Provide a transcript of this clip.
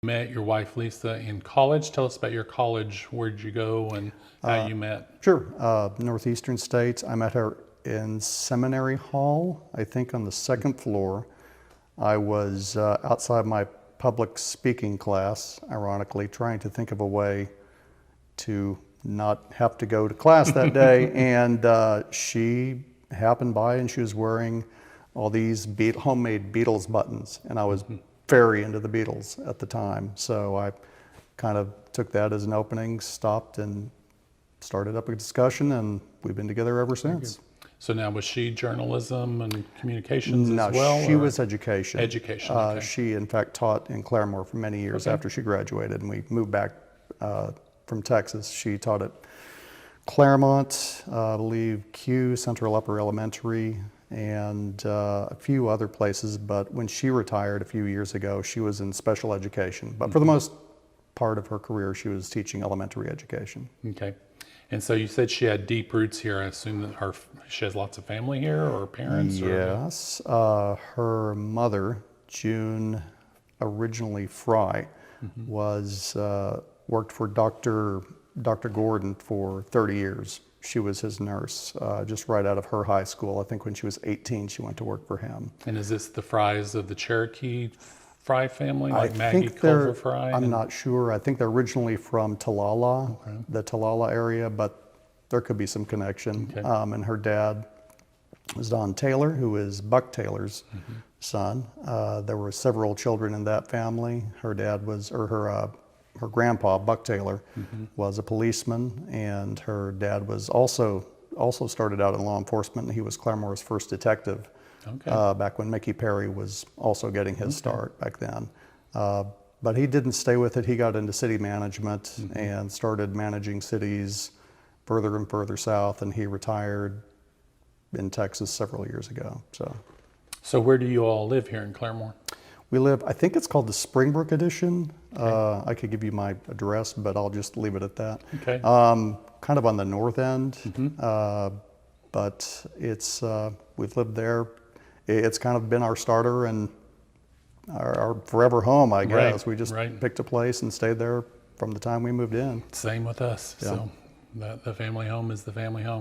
Met your wife Lisa in college. Tell us about your college. Where'd you go and how you met? Sure. Northeastern States. I met her in Seminary Hall, I think on the second floor. I was outside my public speaking class, ironically, trying to think of a way to not have to go to class that day. And she happened by and she was wearing all these homemade Beatles buttons. And I was very into the Beatles at the time. So I kind of took that as an opening, stopped and started up a discussion, and we've been together ever since. So now, was she journalism and communications No, as well? she was education. Education, okay. She, in fact, taught in Claremore for many years after she graduated, and we moved back from Texas. She taught at Claremont, I believe Q, Central Upper Elementary, and a few other places. But when she retired a few years ago, she was in special education. But for the most part of her career, she was teaching elementary education. Okay. And so you said she had deep roots here. I assume that she has lots of family here or parents? Yes. Her mother, June, originally Fry, was worked for Dr. Gordon for 30 years. She was his nurse just right out of her high school. I think when she was 18, she went to work for him. And is this the Frys of the Cherokee Fry family, like Maggie Culver Fry? I'm not sure. I think they're originally from Talala, the Talala area, but there could be some connection. Okay. And her dad was Don Taylor, who is Buck Taylor's son. There were several children in that family. Her dad was, or her grandpa, Buck Taylor, was a policeman, and her dad was also started out in law enforcement, and he was Claremore's first detective. Okay. Back when Mickey Perry was also getting his start back then. But he didn't stay with it. He got into city management and started managing cities further and further south, and he retired in Texas several years ago. So where do you all live here in Claremore? We live, I think it's called the Springbrook Edition. I could give you my address, but I'll just leave it at that. Okay. Kind of on the north end, but it's, we've lived there. It's kind of been our starter and our forever home, I guess. We just picked a place and stayed there from the time we moved in. Same with us. Yeah. So the family home is the family home.